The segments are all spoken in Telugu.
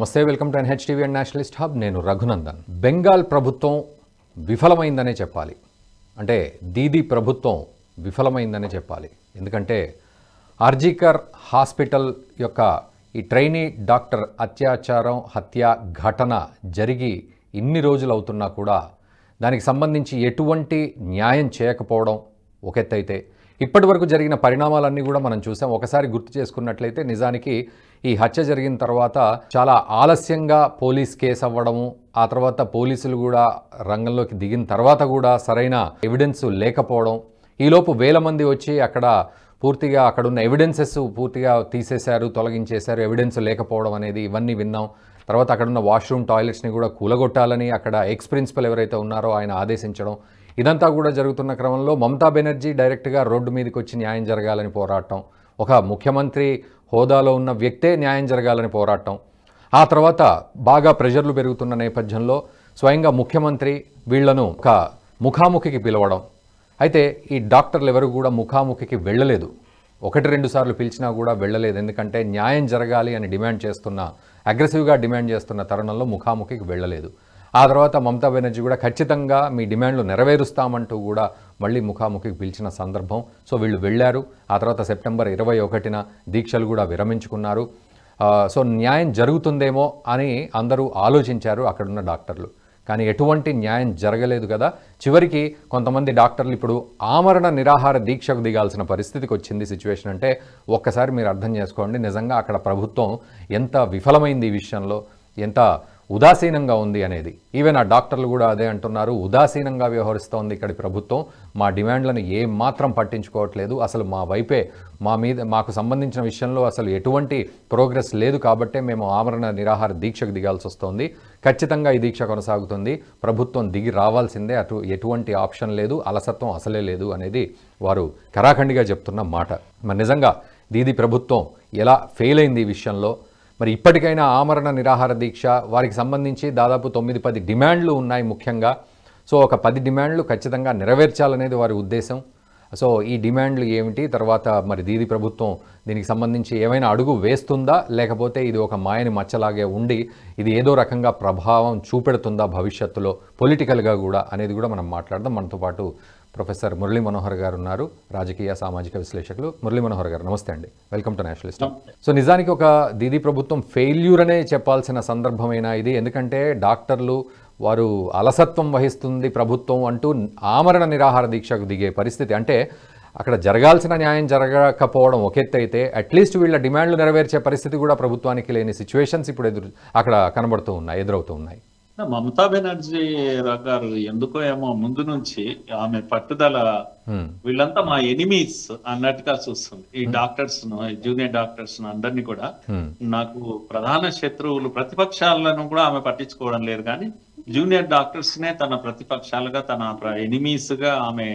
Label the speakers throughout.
Speaker 1: నమస్తే, welcome to NHTV and Nationalist hub. నేను రఘునందన్. బెంగాల్ ప్రభుత్వం విఫలమైందనే చెప్పాలి. అంటే దీదీ ప్రభుత్వం విఫలమైందనే చెప్పాలి. ఎందుకంటే ఆర్జీకర్ హాస్పిటల్ యొక్క ఈ ట్రైనీ డాక్టర్ అత్యాచారం హత్య ఘటన జరిగి ఇన్ని రోజులు అవుతున్నా కూడా దానికి సంబంధించి ఎటువంటి న్యాయం చేయకపోవడం ఒక ఎత్తైతే, ఇప్పటి వరకు జరిగిన పరిణామాలన్నీ కూడా మనం చూసాం. ఒకసారి గుర్తు చేసుకున్నట్లయితే నిజానికి ఈ హత్య జరిగిన తర్వాత చాలా ఆలస్యంగా పోలీస్ కేసు అవ్వడము, ఆ తర్వాత పోలీసులు కూడా రంగంలోకి దిగిన తర్వాత కూడా సరైన ఎవిడెన్స్ లేకపోవడం, ఈలోపు వేల మంది వచ్చి అక్కడ పూర్తిగా అక్కడున్న ఎవిడెన్సెస్ పూర్తిగా తీసేశారు, తొలగించేశారు, ఎవిడెన్స్ లేకపోవడం అనేది ఇవన్నీ విన్నాం. తర్వాత అక్కడున్న వాష్రూమ్ టాయిలెట్స్ని కూడా కూలగొట్టాలని అక్కడ ఎక్స్ ప్రిన్సిపల్ ఎవరైతే ఉన్నారో ఆయన ఆదేశించడం, ఇదంతా కూడా జరుగుతున్న క్రమంలో మమతా బెనర్జీ డైరెక్ట్గా రోడ్డు మీదకి వచ్చి న్యాయం జరగాలని పోరాటం, ఒక ముఖ్యమంత్రి హోదాలో ఉన్న వ్యక్తే న్యాయం జరగాలని పోరాటం, ఆ తర్వాత బాగా ప్రెషర్లు పెరుగుతున్న నేపథ్యంలో స్వయంగా ముఖ్యమంత్రి వీళ్లను ఒక ముఖాముఖికి పిలవడం. అయితే ఈ డాక్టర్లు ఎవరు కూడా ముఖాముఖికి వెళ్ళలేదు. 1-2 సార్లు పిలిచినా కూడా వెళ్ళలేదు. ఎందుకంటే న్యాయం జరగాలి అని అగ్రెసివ్గా డిమాండ్ చేస్తున్న తరుణంలో ముఖాముఖికి వెళ్ళలేదు. ఆ తర్వాత మమతా బెనర్జీ కూడా ఖచ్చితంగా మీ డిమాండ్లు నెరవేరుస్తామంటూ కూడా మళ్ళీ ముఖాముఖికి పిలిచిన సందర్భం. సో వీళ్ళు వెళ్ళారు. ఆ తర్వాత సెప్టెంబర్ 21న దీక్షలు కూడా విరమించుకున్నారు. సో న్యాయం జరుగుతుందేమో అని అందరూ ఆలోచించారు అక్కడున్న డాక్టర్లు. కానీ ఎటువంటి న్యాయం జరగలేదు కదా. చివరికి కొంతమంది డాక్టర్లు ఇప్పుడు ఆమరణ నిరాహార దీక్షకు దిగాల్సిన పరిస్థితికి వచ్చింది సిచ్యువేషన్. అంటే ఒక్కసారి మీరు అర్థం చేసుకోండి, నిజంగా అక్కడ ప్రభుత్వం ఎంత విఫలమైంది ఈ విషయంలో, ఎంత ఉదాసీనంగా ఉంది అనేది. ఈవెన్ ఆ డాక్టర్లు కూడా అదే అంటున్నారు, ఉదాసీనంగా వ్యవహరిస్తోంది ఇక్కడి ప్రభుత్వం, మా డిమాండ్లను ఏం మాత్రం పట్టించుకోవట్లేదు, అసలు మా వైపే మాకు సంబంధించిన విషయంలో అసలు ఎటువంటి ప్రోగ్రెస్ లేదు కాబట్టే మేము ఆమరణ నిరాహార దీక్షకు దిగాల్సి వస్తుంది, ఖచ్చితంగా ఈ దీక్ష కొనసాగుతుంది, ప్రభుత్వం దిగి రావాల్సిందే, ఎటువంటి ఆప్షన్ లేదు, అలసత్వం అసలే లేదు అనేది వారు కరాఖండిగా చెప్తున్న మాట. మరి నిజంగా దీదీ ప్రభుత్వం ఎలా ఫెయిల్ అయింది ఈ విషయంలో? మరి ఇప్పటికైనా ఆమరణ నిరాహార దీక్ష వారికి సంబంధించి దాదాపు 9-10 డిమాండ్లు ఉన్నాయి ముఖ్యంగా. సో ఒక 10 డిమాండ్లు ఖచ్చితంగా నెరవేర్చాలనేది వారి ఉద్దేశం. సో ఈ డిమాండ్లు ఏమిటి, తర్వాత మరి దీదీ ప్రభుత్వం దీనికి సంబంధించి ఏమైనా అడుగు వేస్తుందా, లేకపోతే ఇది ఒక మాయని మచ్చలాగే ఉండి ఇది ఏదో రకంగా ప్రభావం చూపెడుతుందా భవిష్యత్తులో పొలిటికల్గా కూడా అనేది కూడా మనం మాట్లాడదాం. మనతో పాటు ప్రొఫెసర్ మురళీ మనోహర్ గారు ఉన్నారు, రాజకీయ సామాజిక విశ్లేషకులు. మురళీ మనోహర్ గారు నమస్తే అండి, వెల్కమ్ టు నేషనలిస్ట్. సో నిజానికి ఒక దీదీ ప్రభుత్వం ఫెయిల్యూర్ అనే చెప్పాల్సిన సందర్భమైనా ఇది. ఎందుకంటే డాక్టర్లు వారు అలసత్వం వహిస్తుంది ప్రభుత్వం అంటూ ఆమరణ నిరాహార దీక్షకు దిగే పరిస్థితి. అంటే అక్కడ జరగాల్సిన న్యాయం జరగకపోవడం ఒక ఎత్తు అయితే, అట్లీస్ట్ వీళ్ళ డిమాండ్లు నెరవేర్చే పరిస్థితి కూడా ప్రభుత్వానికి లేని సిచ్యువేషన్స్ ఇప్పుడు అక్కడ ఎదురవుతూ ఉన్నాయి.
Speaker 2: మమతా బెనర్జీ గారు ఎందుకో ఏమో ముందు నుంచి ఆమె పట్టుదల వీళ్ళంతా మా ఎనిమీస్ అన్నట్టుగా చూస్తుంది. ఈ డాక్టర్స్ ను, జూనియర్ డాక్టర్స్ ను అందరినీ కూడా నాకు ప్రధాన శత్రువులు, ప్రతిపక్షాలను కూడా ఆమె పట్టించుకోవడం లేదు, కానీ జూనియర్ డాక్టర్స్ నే తన ప్రతిపక్షాలుగా, తన ఎనిమీస్ గా ఆమె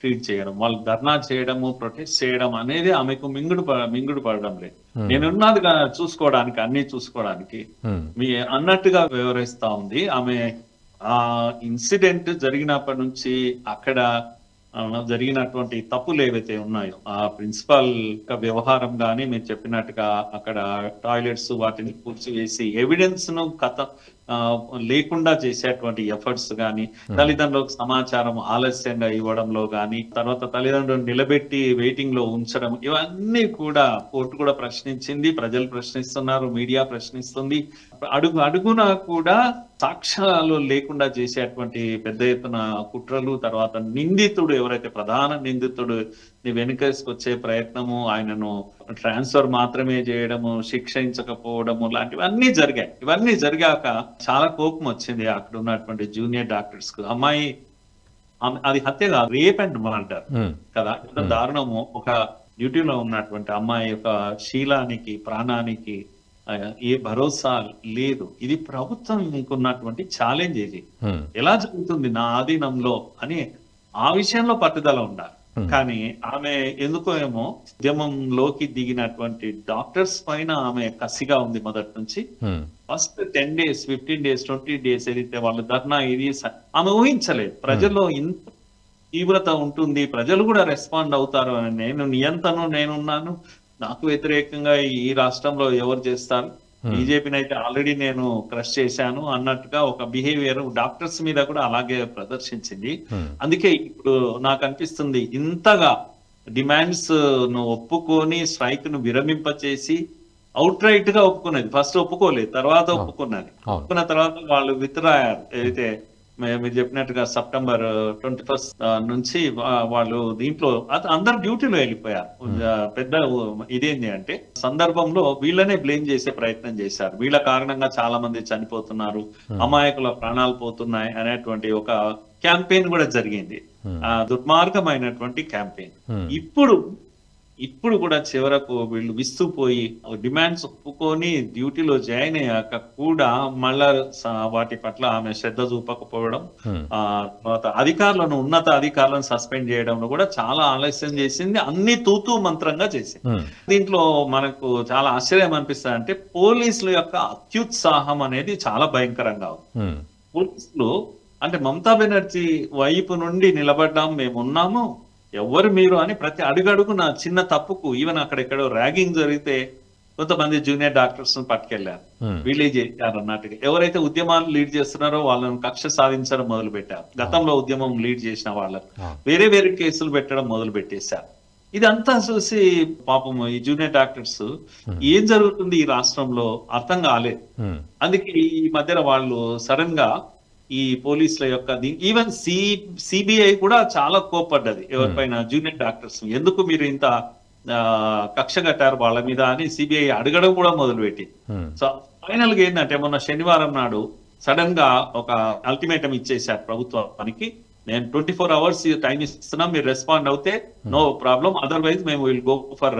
Speaker 2: ట్రీట్ చేయడం, వాళ్ళు ధర్నా చేయడము, ప్రొటెస్ట్ చేయడం అనేది ఆమెకు మింగుడు పడడం లేదు. నేనున్నది చూసుకోవడానికి, అన్ని చూసుకోవడానికి మీ అన్నట్టుగా వివరిస్తా ఉంది ఆమె. ఆ ఇన్సిడెంట్ జరిగినప్పటి నుంచి అక్కడ జరిగినటువంటి తప్పులు ఏవైతే ఉన్నాయో, ఆ ప్రిన్సిపల్ వ్యవహారం గానీ మీరు చెప్పినట్టుగా అక్కడ టాయిలెట్స్ వాటిని పూడ్చివేసి ఎవిడెన్స్ ను లేకుండా చేసేటువంటి ఎఫర్ట్స్ గానీ, తల్లిదండ్రులకు సమాచారం ఆలస్యంగా ఇవ్వడంలో గానీ, తర్వాత తల్లిదండ్రులను నిలబెట్టి వెయిటింగ్ లో ఉంచడం, ఇవన్నీ కూడా కోర్టు కూడా ప్రశ్నించింది, ప్రజలు ప్రశ్నిస్తున్నారు, మీడియా ప్రశ్నిస్తుంది. అడుగున కూడా సాక్ష్యాలు లేకుండా చేసేటువంటి పెద్ద ఎత్తున కుట్రలు, తర్వాత నిందితుడు ఎవరైతే ప్రధాన నిందితుడు వెనుకేసుకొచ్చే ప్రయత్నము, ఆయనను ట్రాన్స్ఫర్ మాత్రమే చేయడము, శిక్షించకపోవడము లాంటివన్నీ జరిగాయి. ఇవన్నీ జరిగాక చాలా కోపం వచ్చింది అక్కడ ఉన్నటువంటి జూనియర్ డాక్టర్స్ కు. అమ్మాయి అది హత్య కాదు, రేప్ అండ్ మర్డర్ కదా, ఎంత దారుణము. ఒక డ్యూటీలో ఉన్నటువంటి అమ్మాయి యొక్క శీలానికి, ప్రాణానికి ఏ భరోసా లేదు. ఇది ప్రభుత్వం ఉన్నటువంటి ఛాలెంజ్. ఇది ఎలా జరుగుతుంది నా ఆధీనంలో అని ఆ విషయంలో పట్టుదల ఉండాలి. కానీ ఆమె ఎందుకో ఏమో ఉద్యమంలోకి దిగినటువంటి డాక్టర్స్ పైన ఆమె కసిగా ఉంది మొదటి నుంచి. ఫస్ట్ 10 days, 15 days, 20 days ఏదైతే వాళ్ళు ధర్నా, ఇది ఆమె ఊహించలేదు ప్రజల్లో ఇంత తీవ్రత ఉంటుంది, ప్రజలు కూడా రెస్పాండ్ అవుతారు అని. నేనున్నాను, నాకు వ్యతిరేకంగా ఈ రాష్ట్రంలో ఎవరు చేస్తారు, బీజేపీని అయితే ఆల్రెడీ నేను క్రష్ చేశాను అన్నట్టుగా ఒక బిహేవియర్ డాక్టర్స్ మీద కూడా అలాగే ప్రదర్శించింది. అందుకే ఇప్పుడు నాకు అనిపిస్తుంది, ఇంతగా డిమాండ్స్ ను ఒప్పుకొని స్ట్రైక్ ను విరమింపచేసి అవుట్ రైట్ గా ఒప్పుకున్నది. ఫస్ట్ ఒప్పుకోలేదు, తర్వాత ఒప్పుకున్నది. ఒప్పుకున్న తర్వాత వాళ్ళు విత్డ్రా అయ్యారు. ఏదైతే మీరు చెప్పినట్టుగా సెప్టెంబర్ 21 నుంచి వాళ్ళు దీంట్లో అందరు డ్యూటీలో వెళ్ళిపోయారు. పెద్ద ఇదేంటి అంటే సందర్భంలో వీళ్ళనే బ్లేమ్ చేసే ప్రయత్నం చేశారు. వీళ్ళ కారణంగా చాలా మంది చనిపోతున్నారు, అమాయకుల ప్రాణాలు పోతున్నాయి అనేటువంటి ఒక క్యాంపెయిన్ కూడా జరిగింది. దుర్మార్గమైనటువంటి క్యాంపెయిన్. ఇప్పుడు కూడా చివరకు వీళ్ళు విస్తుపోయి డిమాండ్స్ ఒప్పుకొని డ్యూటీలో జాయిన్ అయ్యాక కూడా మళ్ళా వాటి పట్ల ఆమె శ్రద్ధ చూపకపోవడం, తర్వాత అధికారులను, ఉన్నత అధికారులను సస్పెండ్ చేయడంలో కూడా చాలా ఆలస్యం చేసింది. అన్ని తూతూ మంత్రంగా చేసింది. దీంట్లో మనకు చాలా ఆశ్చర్యం అనిపిస్తుంది అంటే పోలీసుల యొక్క అత్యుత్సాహం అనేది చాలా భయంకరంగా ఉంది. పోలీసులు అంటే మమతా బెనర్జీ వైపు నుండి నిలబడ్డాం, మేము ఉన్నాము, ఎవరు మీరు అని ప్రతి అడుగడుగున చిన్న తప్పుకు, ఈవెన్ అక్కడెక్కడో ర్యాగింగ్ జరిగితే కొంతమంది జూనియర్ డాక్టర్స్ ను పట్టుకెళ్లారు, వీళ్ళే చేశారు అన్నట్టుగా. ఎవరైతే ఉద్యమాలు లీడ్ చేస్తున్నారో వాళ్ళని కక్ష సాధించడం మొదలు పెట్టారు. గతంలో ఉద్యమం లీడ్ చేసిన వాళ్ళకు వేరే వేరే కేసులు పెట్టడం మొదలు పెట్టేశారు. ఇదంతా చూసి పాపం ఈ జూనియర్ డాక్టర్స్ ఏం జరుగుతుంది ఈ రాష్ట్రంలో అర్థం కాలేదు. అందుకే ఈ మధ్యన వాళ్ళు సడన్ గా ఈ పోలీసుల యొక్క ఈవెన్ సిబిఐ కూడా చాలా కోప్పడ్డది ఎవరిపైన, జూనియర్ డాక్టర్స్ ఎందుకు మీరు ఇంత కక్ష కట్టారు వాళ్ళ మీద అని సిబిఐ అడగడం కూడా మొదలుపెట్టి. సో ఫైనల్ గా ఏంటంటే మొన్న శనివారం నాడు సడన్ గా ఒక అల్టిమేటం ఇచ్చేసారు ప్రభుత్వానికి, నేను 24 hours టైం ఇస్తున్నాం, మీరు రెస్పాండ్ అవుతే నో ప్రాబ్లం, అదర్వైజ్ మేము విల్ గో ఫర్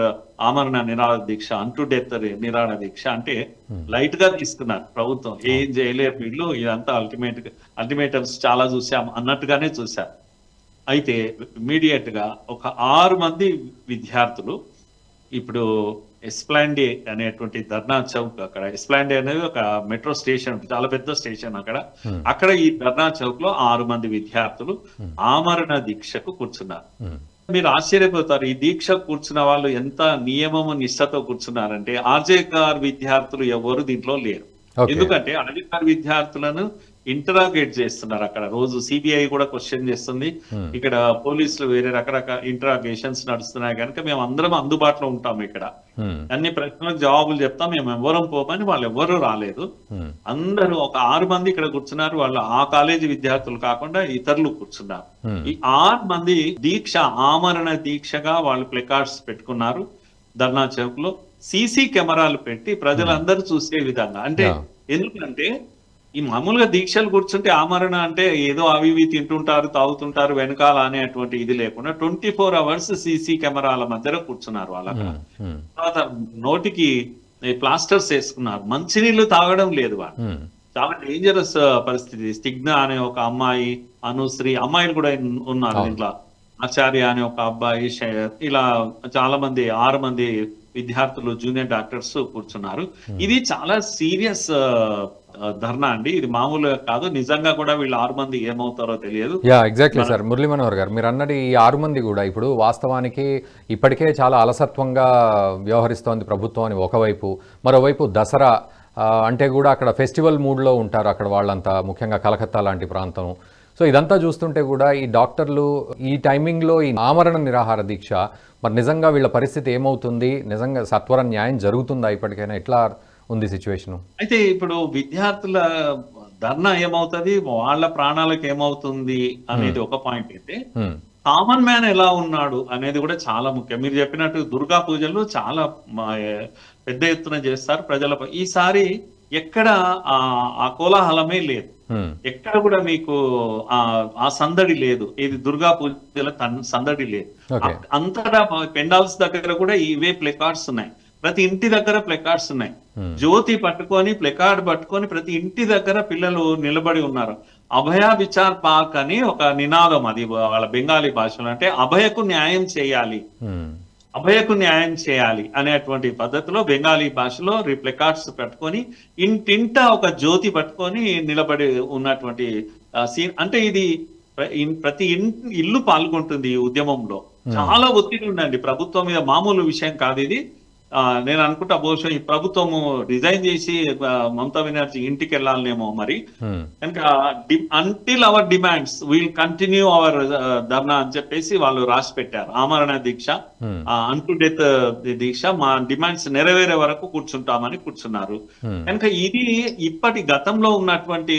Speaker 2: ఆమరణ నిరాహార దీక్ష, అన్ టు డెత్ నిరాహార దీక్ష. అంటే లైట్ గా తీసుకున్నారు ప్రభుత్వం, ఏం చేయలేరు వీళ్ళు, ఇదంతా అల్టిమేటమ్స్ చాలా చూసాం అన్నట్టుగానే చూశారు. అయితే ఇమీడియట్ గా ఒక 6 మంది విద్యార్థులు ఇప్పుడు ఎస్ప్లాండే అనేటువంటి ధర్నా చౌక్, అక్కడ ఎస్ప్లాండే అనేది ఒక మెట్రో స్టేషన్, చాలా పెద్ద స్టేషన్ అక్కడ ఈ ధర్నా చౌక్ లో 6 మంది విద్యార్థులు ఆమరణ దీక్షకు కూర్చున్నారు. మీరు ఆశ్చర్యపోతారు, ఈ దీక్ష కూర్చున్న వాళ్ళు ఎంత నియమము నిష్ఠతో కూర్చున్నారంటే ఆర్జేఆర్ విద్యార్థులు ఎవరు దీంట్లో లేరు. ఎందుకంటే ఆర్జేఆర్ విద్యార్థులను ఇంటరాగేట్ చేస్తున్నారు అక్కడ రోజు. సిబిఐ కూడా క్వశ్చన్ చేస్తుంది, ఇక్కడ పోలీసులు వేరే రకరకాల ఇంటరాగేషన్స్ నడుస్తున్నాయి కనుక మేము అందరం అందుబాటులో ఉంటాం, ఇక్కడ అన్ని ప్రశ్నలకు జవాబులు చెప్తాం, మేము ఎవరం పోమని వాళ్ళు ఎవరు రాలేదు. అందరూ ఒక 6 మంది ఇక్కడ కూర్చున్నారు. వాళ్ళు ఆ కాలేజీ విద్యార్థులు కాకుండా ఇతరులు కూర్చున్నారు. ఈ 6 మంది దీక్ష, ఆమరణ దీక్షగా వాళ్ళు ప్లెకార్డ్స్ పెట్టుకున్నారు ధర్నా చౌక్ లో. సీసీ కెమెరాలు పెట్టి ప్రజలందరూ చూసే విధంగా. అంటే ఎందుకంటే ఈ మామూలుగా దీక్షలు కూర్చుంటే ఆమరణ అంటే ఏదో అవి ఇవి తింటుంటారు, తాగుతుంటారు వెనకాల అనేటువంటి ఇది లేకుండా 24 hours సీసీ కెమెరాల మధ్యలో కూర్చున్నారు వాళ్ళు అక్కడ. తర్వాత నోటికి ప్లాస్టర్స్ వేసుకున్నారు, మంచినీళ్లు తాగడం లేదు వాళ్ళు. చాలా డేంజరస్ పరిస్థితి. స్టిగ్న అనే ఒక అమ్మాయి, అనుశ్రీ అమ్మాయిలు కూడా ఉన్నారు దీంట్లో, ఆచార్య అనే ఒక అబ్బాయి, ఇలా చాలా మంది 6 మంది విద్యార్థులు జూనియర్ డాక్టర్స్ కూర్చున్నారు. ఇది చాలా సీరియస్ ధర్నా అండి, ఇది మామూలుగా కాదు. నిజంగా కూడా వీళ్ళు 6 మంది ఏమవుతారో తెలియదు.
Speaker 1: Exactly sir. మురళీ మనోహర్ గారు, మీరు అన్నది ఈ 6 మంది కూడా ఇప్పుడు వాస్తవానికి ఇప్పటికే చాలా అలసత్వంగా వ్యవహరిస్తోంది ప్రభుత్వం అని ఒకవైపు, మరోవైపు దసరా అంటే కూడా అక్కడ ఫెస్టివల్ మూడ్లో ఉంటారు అక్కడ వాళ్ళంతా, ముఖ్యంగా కలకత్తా లాంటి ప్రాంతం. సో ఇదంతా చూస్తుంటే కూడా ఈ డాక్టర్లు ఈ టైమింగ్లో ఈ ఆమరణ నిరాహార దీక్ష, మరి నిజంగా వీళ్ళ పరిస్థితి ఏమవుతుంది, నిజంగా సత్వర న్యాయం జరుగుతుందా ఇప్పటికైనా, ఎట్లా ఉంది సిచ్యువేషన్?
Speaker 2: అయితే ఇప్పుడు విద్యార్థుల ధర్నా ఏమవుతుంది, వాళ్ళ ప్రాణాలకు ఏమవుతుంది అనేది ఒక పాయింట్ అయితే, కామన్ మ్యాన్ ఎలా ఉన్నాడు అనేది కూడా చాలా ముఖ్యం. మీరు చెప్పినట్టు దుర్గా పూజలు చాలా పెద్ద ఎత్తున చేస్తారు ప్రజలపై. ఈసారి ఎక్కడ ఆ కోలాహలమే లేదు, ఎక్కడ కూడా మీకు ఆ సందడి లేదు. ఇది దుర్గా పూజల సందడి లేదు. అంతటా పెండాల్స్ దగ్గర కూడా ఇవే ప్లెకార్డ్స్ ఉన్నాయి, ప్రతి ఇంటి దగ్గర ప్లెకార్డ్స్ ఉన్నాయి. జ్యోతి పట్టుకొని ప్లెకార్డ్ పట్టుకొని ప్రతి ఇంటి దగ్గర పిల్లలు నిలబడి ఉన్నారు. అభయ విచార్ పాక్ అని ఒక నినాదం, అది వాళ్ళ బెంగాలీ భాషలో. అంటే అభయకు న్యాయం చేయాలి, అభయకు న్యాయం చేయాలి అనేటువంటి పద్ధతిలో బెంగాలీ భాషలో ప్లెకార్డ్స్ పట్టుకొని ఇంటింట ఒక జ్యోతి పట్టుకొని నిలబడి ఉన్నటువంటి సీన్. అంటే ఇది ప్రతి ఇల్లు పాల్గొంటుంది ఈ ఉద్యమంలో. చాలా ఒత్తిడి ఉందండి ప్రభుత్వం మీద, మామూలు విషయం కాదు ఇది. నేను అనుకుంటా బహుశా ఈ ప్రభుత్వము రిజైన్ చేసి మమతా బెనర్జీ ఇంటికి వెళ్ళాలనేమో మరి. కనుక until our demands will continue our dharna అని చెప్పేసి వాళ్ళు రాసి పెట్టారు. ఆమరణ దీక్ష, అంటు డెత్ దీక్ష, మా డిమాండ్స్ నెరవేరే వరకు కూర్చుంటామని కూర్చున్నారు. కనుక ఇది ఇప్పటి గతంలో ఉన్నటువంటి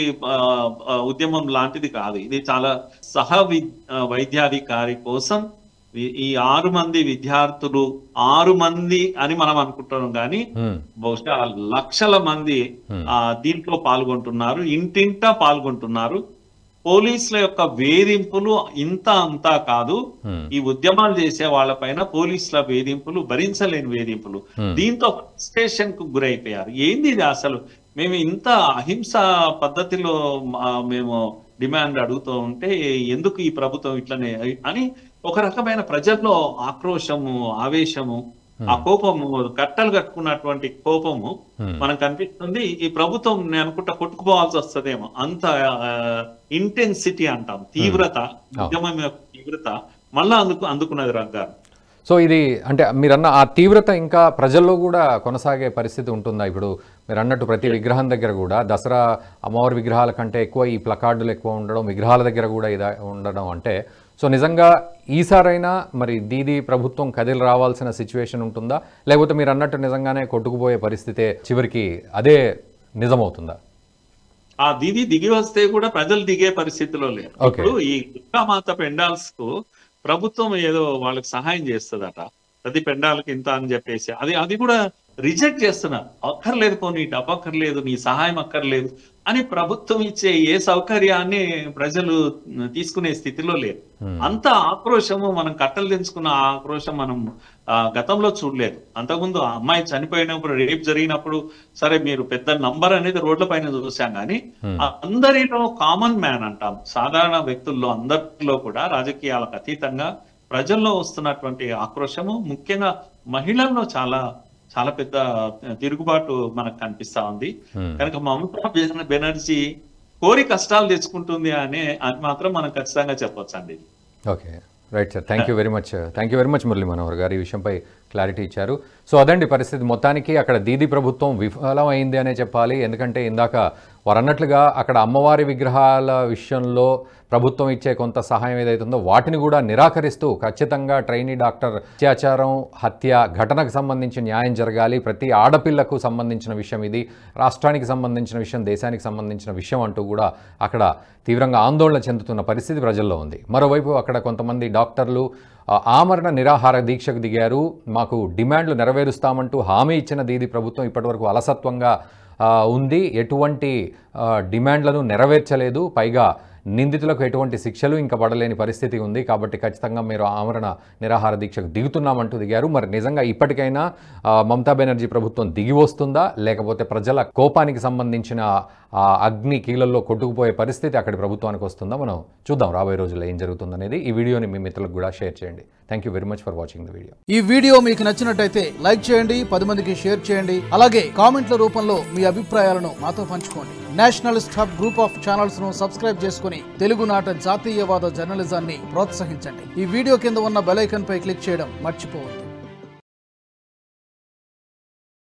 Speaker 2: ఉద్యమం లాంటిది కాదు. ఇది చాలా వైద్యాధికారి కోసం ఈ 6 మంది విద్యార్థులు 6 మంది అని మనం అనుకుంటున్నాం, కానీ బహుశా లక్షల మంది దీంట్లో పాల్గొంటున్నారు, ఇంటింటా పాల్గొంటున్నారు. పోలీసుల యొక్క వేధింపులు ఇంత అంతా కాదు, ఈ ఉద్యమాలు చేసే వాళ్ళపైన పోలీసుల వేధింపులు భరించలేని వేధింపులు, దీంతో స్టేషన్ కు గురైపోయారు. ఏంది ఇది అసలు? మేము ఇంత అహింస పద్ధతిలో మేము డిమాండ్ అడుగుతూ ఉంటే ఎందుకు ఈ ప్రభుత్వం ఇట్లనే అని ఒక రకమైన ప్రజల్లో ఆక్రోశము, ఆవేశము, ఆ కోపము, కట్టలు కట్టుకున్నటువంటి కోపము మనకు కనిపిస్తుంది. ఈ ప్రభుత్వం నేను అనుకుంటా కొట్టుకుపోవాల్సి వస్తుందేమో, అంత ఇంటెన్సిటీ అంటాం, తీవ్రత, ఉద్యమం యొక్క తీవ్రత మళ్ళా అందుకున్నది రంగారు.
Speaker 1: సో ఇది అంటే మీరన్న ఆ తీవ్రత ఇంకా ప్రజల్లో కూడా కొనసాగే పరిస్థితి ఉంటుందా? ఇప్పుడు మీరు అన్నట్టు ప్రతి విగ్రహం దగ్గర కూడా దసరా అమ్మవారి విగ్రహాల కంటే ఎక్కువ ఈ ప్లకార్డులు ఎక్కువ ఉండడం, విగ్రహాల దగ్గర కూడా ఇది ఉండడం అంటే, సో నిజంగా ఈసారైనా మరి దీది ప్రభుత్వం కదిలి రావాల్సిన సిచ్యువేషన్ ఉంటుందా, లేకపోతే మీరు అన్నట్టు నిజంగానే కొట్టుకుపోయే పరిస్థితే చివరికి అదే నిజమవుతుందా?
Speaker 2: ఆ దీది దిగి వస్తే కూడా ప్రజలు దిగే పరిస్థితిలో లేరు. ఇప్పుడు ఈ దుర్గామాత పెండాల్స్ కు ప్రభుత్వం ఏదో వాళ్ళకి సహాయం చేస్తుందట, ప్రతి పెండాలకి ఇంత అని చెప్పేసి అది కూడా రిజెక్ట్ చేస్తున్నారు. అక్కర్లేదు, పోనీ డబ్బు అక్కర్లేదు, నీ సహాయం అక్కర్లేదు అని ప్రభుత్వం ఇచ్చే ఏ సౌకర్యాన్ని ప్రజలు తీసుకునే స్థితిలో లేరు. అంత ఆక్రోశము, మనం కట్టలు తెంచుకున్న ఆక్రోశం మనం గతంలో చూడలేదు. అంతకుముందు అమ్మాయి చనిపోయినప్పుడు, రేప్ జరిగినప్పుడు సరే మీరు పెద్ద నంబర్ అనేది రోడ్ల పైన చూసాం, కానీ అందరిలో కామన్ మ్యాన్ అంటాం, సాధారణ వ్యక్తుల్లో అందరిలో కూడా రాజకీయాలకు అతీతంగా ప్రజల్లో వస్తున్నటువంటి ఆక్రోశము, ముఖ్యంగా మహిళల్లో చాలా చాలా పెద్ద తిరుగుబాటు మనకు కనిపిస్తా ఉంది. కనుక మమతా బెనర్జీ కోరి కష్టాలు తెచ్చుకుంటుంది అని మాత్రం మనం ఖచ్చితంగా చెప్పొచ్చండి.
Speaker 1: Okay, right sir, thank you very much Murali Manohar గారు ఈ విషయంపై క్లారిటీ ఇచ్చారు. సో అదండి పరిస్థితి. మొత్తానికి అక్కడ దీది ప్రభుత్వం విఫలమైంది అనే చెప్పాలి. ఎందుకంటే ఇందాక వారు అన్నట్లుగా అక్కడ అమ్మవారి విగ్రహాల విషయంలో ప్రభుత్వం ఇచ్చే కొంత సహాయం ఏదైతుందో వాటిని కూడా నిరాకరిస్తూ ఖచ్చితంగా ట్రైనీ డాక్టర్ అత్యాచారం, హత్య ఘటనకు సంబంధించి న్యాయం జరగాలి, ప్రతి ఆడపిల్లకు సంబంధించిన విషయం ఇది, రాష్ట్రానికి సంబంధించిన విషయం, దేశానికి సంబంధించిన విషయం అంటూ కూడా అక్కడ తీవ్రంగా ఆందోళన చెందుతున్న పరిస్థితి ప్రజల్లో ఉంది. మరోవైపు అక్కడ కొంతమంది డాక్టర్లు ఆమరణ నిరాహార దీక్షకు దిగారు. మాకు డిమాండ్లు నెరవేరుస్తామంటూ హామీ ఇచ్చిన దీది ప్రభుత్వం ఇప్పటివరకు అలసత్వంగా ఉంది, ఎటువంటి డిమాండ్లను నెరవేర్చలేదు, పైగా నిందితులకు ఎటువంటి శిక్షలు ఇంకా పడలేని పరిస్థితి ఉంది. కాబట్టి ఖచ్చితంగా మీరు ఆమరణ నిరాహార దీక్షకు దిగుతున్నామంటూ దిగారు. మరి నిజంగా ఇప్పటికైనా మమతా బెనర్జీ ప్రభుత్వం దిగి వస్తుందా, లేకపోతే ప్రజల కోపానికి సంబంధించిన అగ్ని కీలల్లో కొట్టుకుపోయే పరిస్థితి అక్కడి ప్రభుత్వానికి వస్తుందా? మనం చూద్దాం రాబోయే రోజుల్లో ఏం జరుగుతుందనేది. ఈ వీడియోని మీ మిత్రులకు కూడా షేర్ చేయండి. Thank you very much for watching the video.
Speaker 3: ఈ వీడియో మీకు నచ్చినట్టయితే లైక్ చేయండి, 10 మందికి షేర్ చేయండి, అలాగే కామెంట్ల రూపంలో మీ అభిప్రాయాలను మాతో పంచుకోండి. Nationalist hub group of channels ను సబ్స్క్రైబ్ చేసుకుని తెలుగునాట జాతీయవాద జర్నలిజాన్ని ప్రోత్సహించండి. ఈ వీడియో కింద ఉన్న బెల్ ఐకాన్ పై క్లిక్ చేయడం మర్చిపోవద్దు.